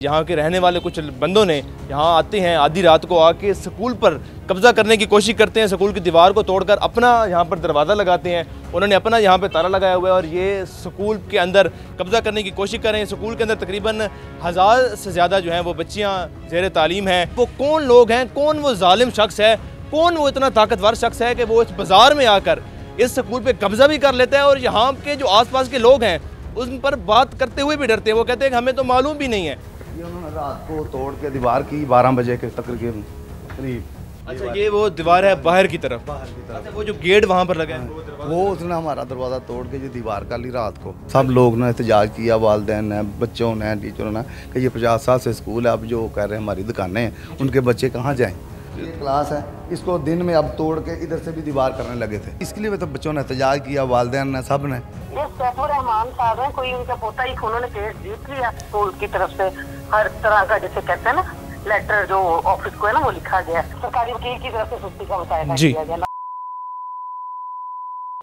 यहाँ के रहने वाले कुछ बंदों ने यहाँ आते हैं, आधी रात को आके स्कूल पर कब्जा करने की कोशिश करते हैं। स्कूल की दीवार को तोड़कर अपना यहाँ पर दरवाज़ा लगाते हैं। उन्होंने अपना यहाँ पे ताला लगाया हुआ है और ये स्कूल के अंदर कब्जा करने की कोशिश कर रहे हैं। स्कूल के अंदर तकरीबन 1000 से ज़्यादा जो हैं वो बच्चियाँ ज़ेर तालीम हैं। वो कौन लोग हैं, कौन वो जालिम शख्स है, कौन वो इतना ताकतवर शख्स है कि वो इस बाज़ार में आकर इस स्कूल पर कब्जा भी कर लेता है और यहाँ के जो आस पास के लोग हैं उन पर बात करते हुए भी डरते हैं। वो कहते हैं कि हमें तो मालूम भी नहीं है। ये उन्होंने रात को तोड़ के दीवार की 12 बजे के तकरीबन करीब। अच्छा, ये वो दीवार है बाहर की तरफ। अच्छा, वो जो गेट वहाँ पर लगा है वो उसने हमारा दरवाज़ा तोड़ के ये दीवार कर ली रात को। सब लोग ने एहतजाज किया, वालिदैन ने, बच्चों ने, टीचरों ने कि ये 50 साल से स्कूल है, अब जो कह रहे हैं हमारी दुकानें हैं, उनके बच्चे कहाँ जाएँ। ये क्लास है, इसको दिन में अब तोड़ के इधर से भी दीवार करने लगे थे। इसके लिए तो बच्चों ने एहतजाज किया, वालिदैन ने, सब ने। ये सैफुर रहमान साहब हैं, कोई उनका पोता ही उन्होंने केस जीत लिया स्कूल की तरफ से। हर तरह का जैसे कहते हैं ना लेटर जो ऑफिस को है ना वो लिखा गया, सरकारी वकील की तरफ से सुस्ती का मुतायदा किया गया।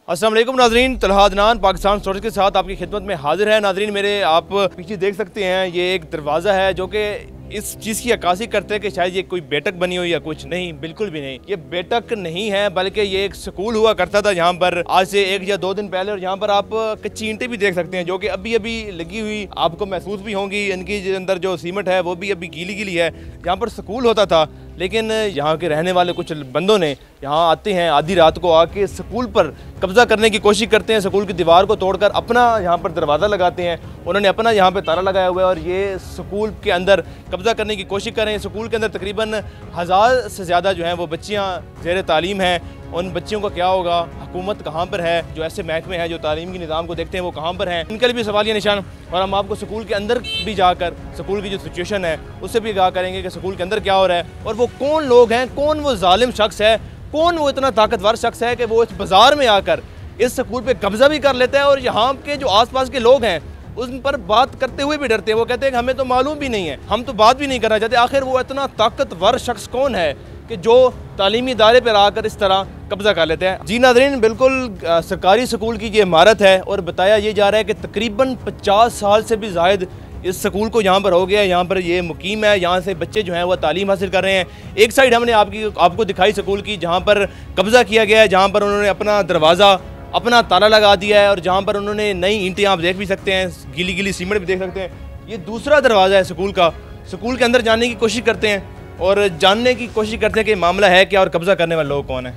अस्सलाम वालेकुम नाजरीन, तलहा अदनान पाकिस्तान स्टोरीज के साथ आपकी खिदमत में हाजिर है। नाजरीन मेरे आप पीछे देख सकते हैं, ये एक दरवाज़ा है जो कि इस चीज़ की अक्कासी करते हैं कि शायद ये कोई बेटक बनी हुई या कुछ। नहीं, बिल्कुल भी नहीं, ये बेटक नहीं है, बल्कि ये एक स्कूल हुआ करता था यहाँ पर आज से 1 या 2 दिन पहले। और यहाँ पर आप कच्ची ईंटें भी देख सकते हैं जो कि अभी अभी लगी हुई आपको महसूस भी होंगी। इनकी अंदर जो सीमेंट है वो भी अभी गीली गीली है। यहाँ पर स्कूल होता था, लेकिन यहाँ के रहने वाले कुछ बंदों ने यहाँ आते हैं, आधी रात को आके स्कूल पर कब्जा करने की कोशिश करते हैं। स्कूल की दीवार को तोड़कर अपना यहाँ पर दरवाज़ा लगाते हैं। उन्होंने अपना यहाँ पे ताला लगाया हुआ है और ये स्कूल के अंदर कब्जा करने की कोशिश कर रहे हैं। स्कूल के अंदर तकरीबन 1000 से ज़्यादा जो हैं वो बच्चियाँ ज़ेर तालीम हैं। उन बच्चियों का क्या होगा, हुकूमत कहाँ पर है, जो ऐसे महकमे हैं जो तालीम के निज़ाम को देखते हैं वो कहाँ पर हैं, इनके लिए भी सवालिया निशान। और हम आपको स्कूल के अंदर भी जाकर स्कूल की जो सिचुएशन है उससे भी आगाह करेंगे कि स्कूल के अंदर क्या हो रहा है और वो कौन लोग हैं, कौन वो जालिम शख्स है, कौन वो इतना ताकतवर शख्स है कि वो इस बाज़ार में आकर इस स्कूल पे कब्जा भी कर लेता है और यहाँ के जो आसपास के लोग हैं उन पर बात करते हुए भी डरते हैं। वो कहते हैं कि हमें तो मालूम भी नहीं है, हम तो बात भी नहीं करना चाहते। आखिर वो इतना ताकतवर शख्स कौन है कि जो तालीमी इदारे पर आकर इस तरह कब्जा कर लेते हैं। जी नाज़रीन, बिल्कुल सरकारी स्कूल की ये इमारत है और बताया ये जा रहा है कि तकरीबन 50 साल से भी ज़ायद इस स्कूल को यहाँ पर हो गया है। यहाँ पर ये मुकीम है, यहाँ से बच्चे जो हैं वो तालीम हासिल कर रहे हैं। एक साइड हमने आपको दिखाई स्कूल की जहाँ पर कब्ज़ा किया गया है, जहाँ पर उन्होंने अपना दरवाज़ा, अपना ताला लगा दिया है और जहाँ पर उन्होंने नई ईंटें आप देख भी सकते हैं, गीली गीली सीमेंट भी देख सकते हैं। ये दूसरा दरवाज़ा है स्कूल का। स्कूल के अंदर जाने की कोशिश करते हैं और जानने की कोशिश करते हैं कि मामला है क्या और कब्ज़ा करने वाले लोग कौन है।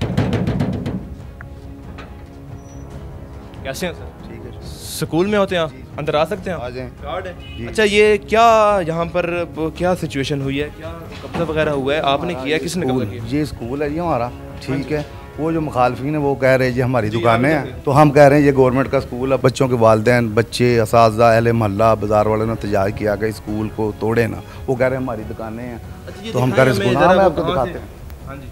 कैसे हैं सर? ठीक है, स्कूल में होते हैं, अंदर आ सकते हैं? आ जाएं। गार्ड है। अच्छा, ये क्या यहाँ पर क्या सिचुएशन हुई है, क्या कब्जा वगैरह हुआ है, आपने किया, किसने कब्जा किया? ये स्कूल है जी हमारा, ठीक है। वो जो मुखालफिन है वो कह रहे हैं ये हमारी दुकानें हैं, तो हम कह रहे हैं ये गवर्नमेंट का स्कूल है। बच्चों के वालिदैन, बच्चे, असातिज़ा, अहले मोहल्ला, बाज़ार वालों ने एहतजाज किया कि स्कूल को तोड़े ना। वो कह रहे हैं हमारी दुकानें हैं, तो हम कह रहे हैं स्कूल आपको दिखाते हैं। हाँ जी,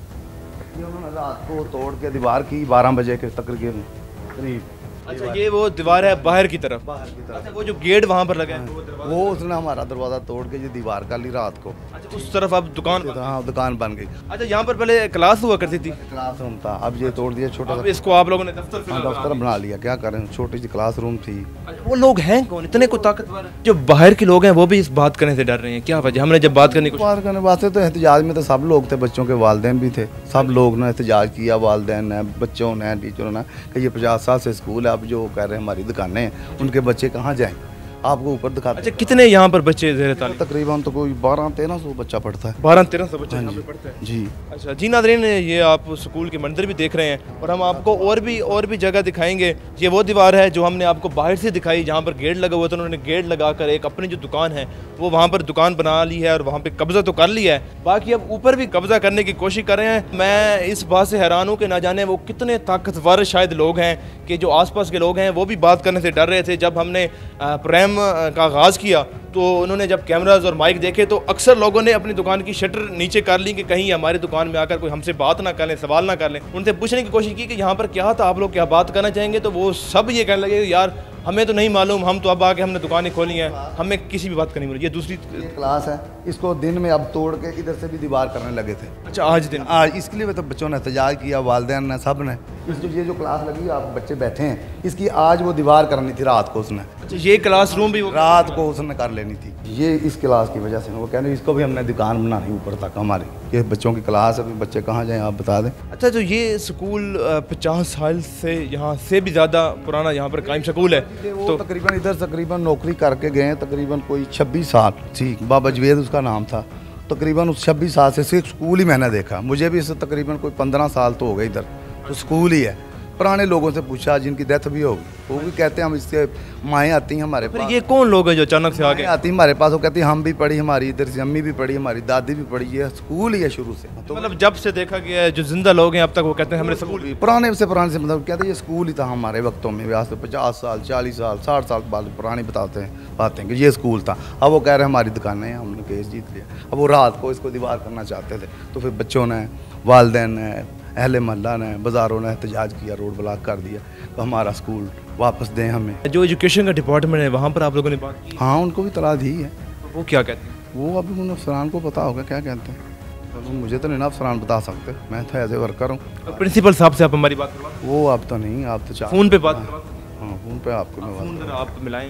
ये उन्होंने रात को तोड़ के दीवार की 12 बजे के तकरीबन करीब। अच्छा, ये वो दीवार है बाहर की तरफ। अच्छा, वो जो गेट वहाँ पर लगा है वो उसने हमारा दरवाज़ा तोड़ के ये दीवार कर ली रात को। अच्छा, उस तरफ अब दुकान। हाँ, दुकान बन गई। अच्छा, यहाँ पर पहले क्लास हुआ करती थी, क्लास रूम था, अब ये तोड़ दिया छोटा सा। इसको आप लोगों ने दफ्तर बना लिया, क्या करें, छोटी सी क्लास रूम थी। वो लोग हैं कौन इतने को ताकतवर? जो बाहर के लोग हैं वो भी इस बात करने से डर रहे हैं, क्या वजह? हमने जब बात करने वास्ते तो एहतजाज में तो सब लोग थे, बच्चों के वालिदैन भी थे, सब लोग ने एहतजाज किया, वालिदैन ने, बच्चों ने, टीचरों ने कि ये 50 साल से स्कूल है, अब जो कह रहे हैं हमारी दुकानें हैं, उनके बच्चे कहाँ जाएँ। आपको ऊपर दिखाते। अच्छा, कितने यहाँ पर बच्चे ज़ेर तालीम? तकरीबन तो कोई 1200-1300 बच्चा पढ़ता है। 1200-1300 बच्चे यहाँ पे पढ़ते हैं जी। अच्छा जी नाज़रीन, ये आप स्कूल के मंदिर भी देख रहे हैं और हम आपको और भी जगह दिखाएंगे। ये वो दीवार है जो हमने आपको बाहर से दिखाई, जहाँ पर गेट लगा हुआ था। उन्होंने गेट लगाकर एक अपनी जो दुकान है वो वहाँ पर दुकान बना ली है और वहाँ पर कब्ज़ा तो कर लिया है, बाकी अब ऊपर भी कब्ज़ा करने की कोशिश कर रहे हैं। मैं इस बात से हैरान हूँ कि ना जाने वो कितने ताकतवर शायद लोग हैं कि जो आसपास के लोग हैं वो भी बात करने से डर रहे थे। जब हमने प्रोग्राम का आगाज़ किया तो उन्होंने जब कैमराज और माइक देखे तो अक्सर लोगों ने अपनी दुकान की शटर नीचे कर ली कि कहीं हमारी दुकान में आकर कोई हमसे बात ना कर लें, सवाल ना कर लें। उनसे पूछने की कोशिश की कि यहाँ पर क्या था, आप लोग क्या बात करना चाहेंगे, तो वो सब ये कहने लगे यार हमें तो नहीं मालूम, हम तो अब आके हमने दुकानें खोली हैं, हमें किसी भी बात का नहीं मिली। ये दूसरी क्लास है, इसको दिन में अब तोड़ के इधर से भी दीवार करने लगे थे। अच्छा, आज दिन आज इसके लिए तो बच्चों ने एहतजाज किया, वालिदैन ने, सब ने। ये जो क्लास लगी आप बच्चे बैठे हैं, इसकी आज वो दीवार करनी थी रात को उसने। अच्छा, ये क्लासरूम भी रात को उसने कर लेनी थी। ये इस क्लास की वजह से वो कह रहे हैं इसको भी हमने दुकान बनानी ऊपर तक हमारी। ये बच्चों की क्लास है, बच्चे कहाँ जाएँ आप बता दें। अच्छा, तो ये स्कूल 50 साल से यहाँ से भी ज़्यादा पुराना यहाँ पर कायम स्कूल है। तो तकरीबन इधर तकरीबन नौकरी करके गए हैं, तकरीबन कोई 26 साल। ठीक, बाबा जवेद उसका नाम था। तकरीबन उस 26 साल से सिर्फ स्कूल ही मैंने देखा। मुझे भी इससे तकरीबन कोई 15 साल तो हो गए इधर, तो स्कूल ही है। पुराने लोगों से पूछा जिनकी डेथ भी होगी, वो भी कहते हैं हम इससे माएँ आती हैं हमारे पास। ये कौन लोग हैं जो अचानक से आगे आती हमारे पास? वो कहती हैं हम भी पढ़ी, हमारी इधर से अम्मी भी पढ़ी, हमारी दादी भी पढ़ी है, स्कूल ही है शुरू से। तो मतलब जब से देखा गया है जो जिंदा लोग हैं अब तक वो कहते हैं हमने स्कूल, पुराने से मतलब कहते हैं ये स्कूल ही था हमारे वक्तों में। आज से 50 साल 40 साल 60 साल बाद पुरानी बताते हैं कि ये स्कूल था। अब वो कह रहे हैं हमारी दुकानें हैं, हमने केस जीत लिया। अब वो रात को इसको दीवार करना चाहते थे, तो फिर बच्चों ने, वालिदैन ने, अहले मोहल्ला ने, बाज़ारों ने एहतजाज किया, रोड ब्लॉक कर दिया, तो हमारा स्कूल वापस दें हमें। जो एजुकेशन का डिपार्टमेंट है वहाँ पर आप लोगों ने बात की? हाँ, उनको भी तला दी है। वो क्या कहते हैं? वो अभी उन अफसरान को पता होगा क्या कहते हैं। तो मुझे तो नहीं ना अफसरान बता सकते, मैं तो एज ए वर्कर हूँ। प्रिंसिपल साहब से आप हमारी बात करवा? वो आप तो नहीं, आप तो फ़ोन पे बात करवा? हाँ, फ़ोन पे आपको आप मिलाएँ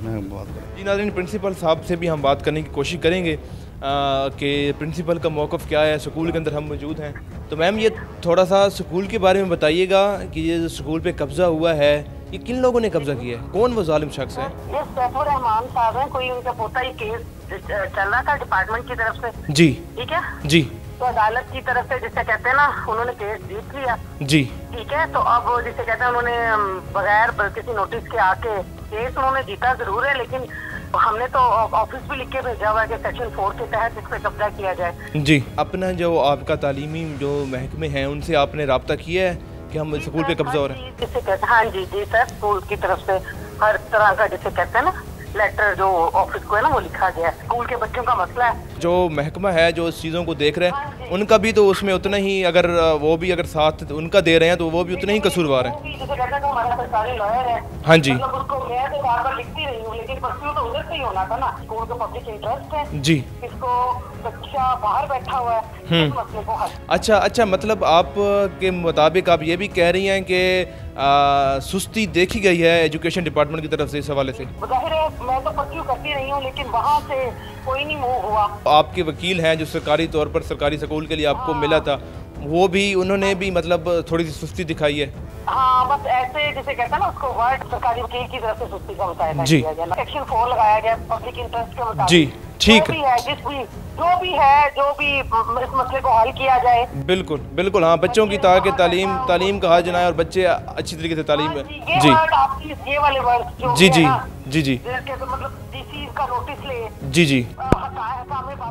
मैं बात करूँ। जी नाज़रीन, प्रिंसिपल साहब से भी हम बात करने की कोशिश करेंगे कि प्रिंसिपल का मौक़िफ़ क्या है। स्कूल के अंदर हम मौजूद हैं, तो मैम ये थोड़ा सा स्कूल के बारे में बताइएगा कि ये स्कूल पे कब्ज़ा हुआ है, ये किन लोगों ने कब्ज़ा किया है, कौन वो जालिम शख्स है? ये सैफुर रहमान साहब हैं, कोई उनका पोता ही केस चल रहा था डिपार्टमेंट की तरफ से। जी, ठीक है जी। तो अदालत की तरफ से जिसे कहते हैं ना, उन्होंने केस जीत लिया। जी, ठीक है, तो अब जिसे कहते हैं उन्होंने बगैर किसी नोटिस के आके केस उन्होंने जीता जरूर है, लेकिन हमने तो ऑफिस भी लिख के भेजा हुआ है कि सेक्शन 4 के तहत इस पे कब्जा किया जाए। जी। अपना जो आपका तालीमी जो महकमे हैं उनसे आपने रब्ता किया है कि हम स्कूल पे कब्जा हो रहा है? जिसे कहते हैं, हाँ जी जी सर, स्कूल की तरफ से हर तरह का जिसे कहते हैं ना लेटर जो ऑफिस को है ना वो लिखा गया है। स्कूल के बच्चों का मसला है, जो महकमा है जो इस चीज़ों को देख रहे हैं उनका भी तो उसमें उतना ही, अगर वो भी अगर साथ उनका दे रहे हैं तो वो भी उतना ही कसूरवार है। जिसे कहते हैं हमारा सरकारी लॉयर है। हाँ जी, मतलब उसको मैं तो बार बार लिखती रही हूँ, लेकिन परस्यू तो उधर से ही होना था ना। स्कूल का पब्लिक इंटरेस्ट है जी। इसको बच्चा बाहर बैठा हुआ है, इस मसले को हल। अच्छा, मतलब आप के मुताबिक आप ये भी कह रही हैं कि सुस्ती देखी गई है एजुकेशन डिपार्टमेंट की तरफ से इस हवाले से? जाहिर है मैं तो परस्यू करती रही हूँ, लेकिन वहाँ से कोई नहीं मूव हुआ। आपके वकील हैं जो सरकारी तौर पर सरकारी स्कूल के लिए आपको मिला था, वो भी उन्होंने भी मतलब थोड़ी सी सुस्ती दिखाई है? हाँ, बस ऐसे जिसे कहते हैं ना उसको वर्ड सरकारी वकील की तरफ से सुस्ती का मुतायदा किया गया। सेक्शन 4 लगाया गया पब्लिक इंटरेस्ट के मुताबिक। जी, ठीक जो भी है, जो भी इस मसले को हल किया जाए। बिल्कुल बिल्कुल, हाँ, बच्चों की ताकि तालीम कहा जाए और बच्चे अच्छी तरीके से तालीम है। जी, ये वाले वर्ड जो जी जी जी जी मतलब डीसी का नोटिस ले। जी जी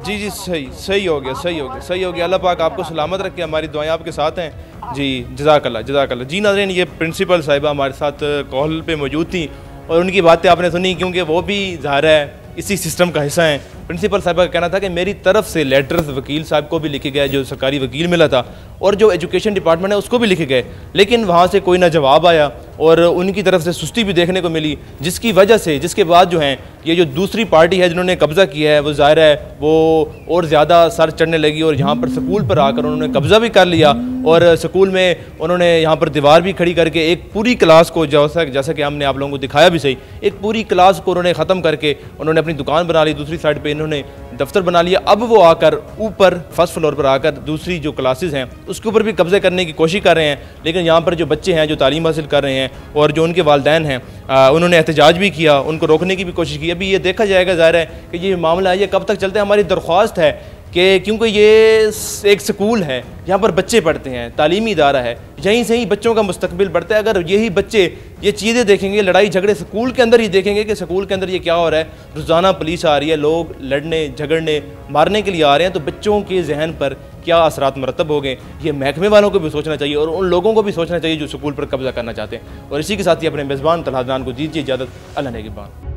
जी जी, सही हो गया। अल्लाह पाक आपको सलामत रखे, हमारी दुआएं आपके साथ हैं जी। जज़ाकल्लाह। जी नाज़रीन, ये प्रिंसिपल साहिबा हमारे साथ कॉल पे मौजूद थी और उनकी बातें आपने सुनी, क्योंकि वो भी ज़ाहिर है इसी सिस्टम का हिस्सा हैं। प्रिंसिपल साहिबा का कहना था कि मेरी तरफ से लेटर्स वकील साहब को भी लिखे गए, जो सरकारी वकील मिला था, और जो एजुकेशन डिपार्टमेंट है उसको भी लिखे गए, लेकिन वहाँ से कोई ना जवाब आया और उनकी तरफ से सुस्ती भी देखने को मिली, जिसके बाद जो हैं ये जो दूसरी पार्टी है जिन्होंने कब्ज़ा किया है वो ज़ाहिर है वो और ज़्यादा सर चढ़ने लगी और यहाँ पर स्कूल पर आकर उन्होंने कब्ज़ा भी कर लिया और स्कूल में उन्होंने यहाँ पर दीवार भी खड़ी करके एक पूरी क्लास को, जैसा कि हमने आप लोगों को दिखाया भी सही, एक पूरी क्लास को उन्होंने ख़त्म करके उन्होंने अपनी दुकान बना ली, दूसरी साइड पर इन्होंने दफ्तर बना लिया। अब वो आकर ऊपर फर्स्ट फ्लोर पर आकर दूसरी जो क्लासेस हैं उसके ऊपर भी कब्जे करने की कोशिश कर रहे हैं, लेकिन यहाँ पर जो बच्चे हैं जो तालीम हासिल कर रहे हैं और जो उनके वालिदैन हैं उन्होंने एहतजाज भी किया, उनको रोकने की भी कोशिश की। अभी ये देखा जाएगा ज़ाहिर है कि ये मामला है ये कब तक चलता है। हमारी दरख्वास्त है कि क्योंकि ये एक स्कूल है, यहाँ पर बच्चे पढ़ते हैं, तालीमी इदारा है, यहीं से ही बच्चों का मुस्तकबिल बढ़ता है। अगर यही बच्चे ये चीज़ें देखेंगे, लड़ाई झगड़े स्कूल के अंदर ही देखेंगे कि स्कूल के अंदर ये क्या हो रहा है, रोज़ाना पुलिस आ रही है, लोग लड़ने झगड़ने मारने के लिए आ रहे हैं, तो बच्चों के जहन पर क्या असरात मरतब हो गए, ये महकमे वालों को भी सोचना चाहिए और उन लोगों को भी सोचना चाहिए जो स्कूल पर कब्जा करना चाहते हैं। और इसी के साथ ही अपने मेज़बान तलहा अदनान को दीजिए इजाज़त। अल्लाह नेगहबान।